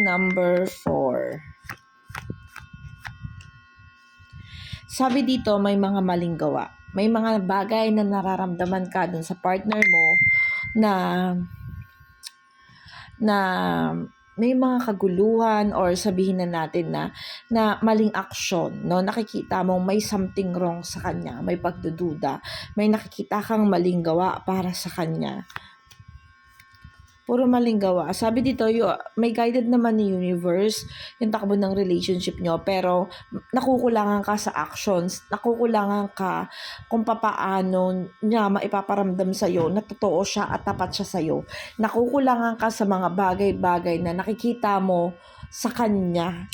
Reading number 4. Sabi dito, may mga maling gawa. May mga bagay na nararamdaman ka dun sa partner mo na may mga kaguluhan or sabihin na natin na maling aksyon, no? Nakikita mong may something wrong sa kanya, may pagdududa, may nakikita kang maling gawa para sa kanya. Puro maling gawa. Sabi dito, may guided naman ni universe yung takbo ng relationship nyo, pero nakukulangan ka sa actions, nakukulangan ka kung papaano niya maipaparamdam sa'yo na totoo siya at tapat siya sa'yo. Nakukulangan ka sa mga bagay-bagay na nakikita mo sa kanya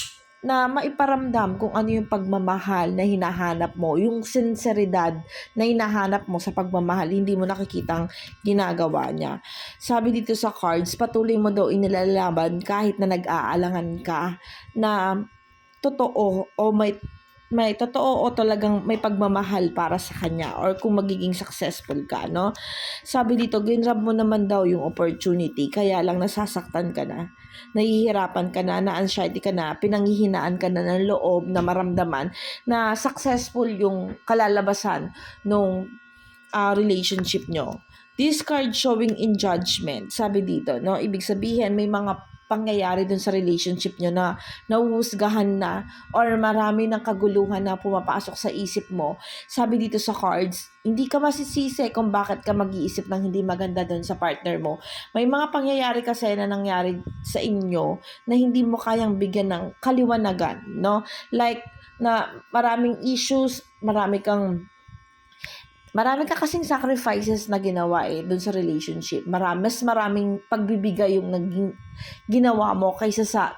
na maiparamdam kung ano yung pagmamahal na hinahanap mo, yung sinseridad na hinahanap mo sa pagmamahal, hindi mo nakikitang ginagawa niya. Sabi dito sa cards, patuloy mo daw inilalaban kahit na nag-aalangan ka na totoo o may totoo o talagang may pagmamahal para sa kanya or kung magiging successful ka, no? Sabi dito, ginrab mo naman daw yung opportunity, kaya lang nasasaktan ka na, nahihirapan ka na anxiety ka na, pinanghihinaan ka na ng loob na maramdaman na successful yung kalalabasan nung relationship nyo. This card showing in judgment, sabi dito, no? Ibig sabihin, may mga pangyayari dun sa relationship nyo na nahuhusgahan na or marami ng kaguluhan na pumapasok sa isip mo. Sabi dito sa cards, hindi ka masisisi kung bakit ka mag-iisip ng hindi maganda dun sa partner mo. May mga pangyayari kasi na nangyari sa inyo na hindi mo kayang bigyan ng kaliwanagan, no? Like, na maraming issues, marami ka kasing sacrifices na ginawa dun sa relationship. Mas maraming pagbibigay yung ginawa mo kaysa sa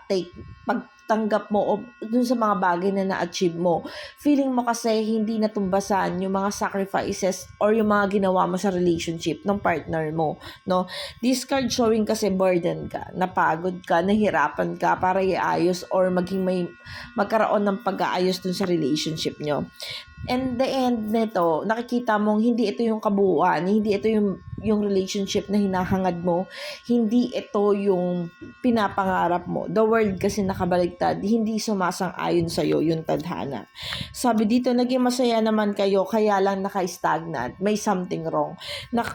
pagtanggap mo o dun sa mga bagay na na-achieve mo. Feeling mo kasi hindi natumbasan yung mga sacrifices or yung mga ginawa mo sa relationship ng partner mo, no? This card showing kasi burden ka, napagod ka, nahirapan ka para iayos or magkaroon ng pag-aayos dun sa relationship nyo. And the end nito, nakikita mong hindi ito yung kabuuan, hindi ito yung relationship na hinahangad mo, hindi ito yung pinapangarap mo. The world kasi nakabaligtad, hindi sumasang-ayon sa'yo yung tadhana. Sabi dito, naging masaya naman kayo, kaya lang naka-stagnant, may something wrong,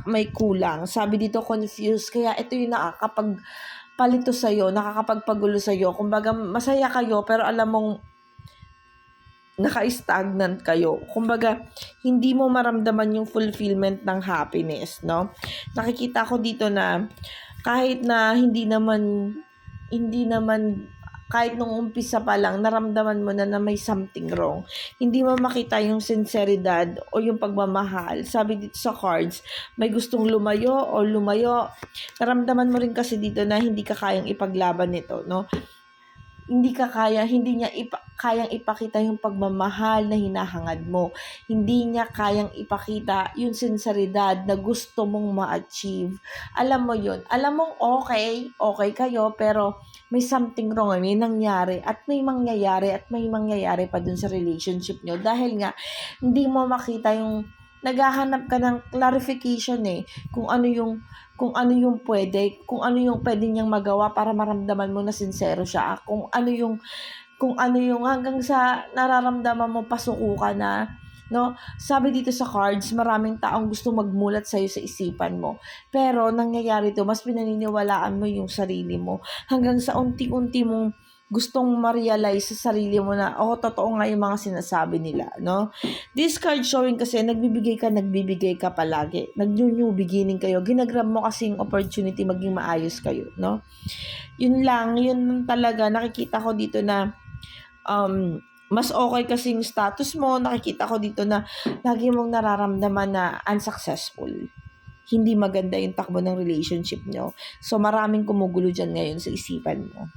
may kulang. Sabi dito, confused, kaya ito yung nakakapagpalito sa'yo, nakakapagpagulo sa'yo. Kumbaga, masaya kayo, pero alam mong naka-stagnant kayo. Kumbaga, hindi mo maramdaman yung fulfillment ng happiness, no? Nakikita ko dito na kahit na hindi naman kahit nung umpisa pa lang naramdaman mo na may something wrong. Hindi mo makita yung sinseridad o yung pagmamahal. Sabi dito sa cards, may gustong lumayo. Naramdaman mo rin kasi dito na hindi ka kayang ipaglaban nito, no? Hindi niya kayang ipakita yung pagmamahal na hinahangad mo. Hindi niya kayang ipakita yung sinseridad na gusto mong ma-achieve. Alam mo yun. Alam mong okay kayo, pero may something wrong, may nangyari at may mangyayari pa dun sa relationship nyo. Dahil nga, hindi mo makita yung naghahanap ka ng clarification kung ano yung pwede niyang magawa para maramdaman mo na sincero siya, kung ano yung hanggang sa nararamdaman mo pasuko ka na, no? Sabi dito sa cards, maraming taong gusto magmulat sa iyo sa isipan mo, pero nangyayari to, mas pinaniniwalaan mo yung sarili mo hanggang sa unti-unti mong gustong ma-realize sa sarili mo na, totoo nga yung mga sinasabi nila, no? This card showing kasi, nagbibigay ka palagi. Nag-new beginning kayo. Ginagrab mo kasing opportunity maging maayos kayo, no? Yun talaga, nakikita ko dito na, mas okay kasing status mo. Nakikita ko dito na lagi mong nararamdaman na unsuccessful. Hindi maganda yung takbo ng relationship nyo. So, maraming kumugulo dyan ngayon sa isipan mo.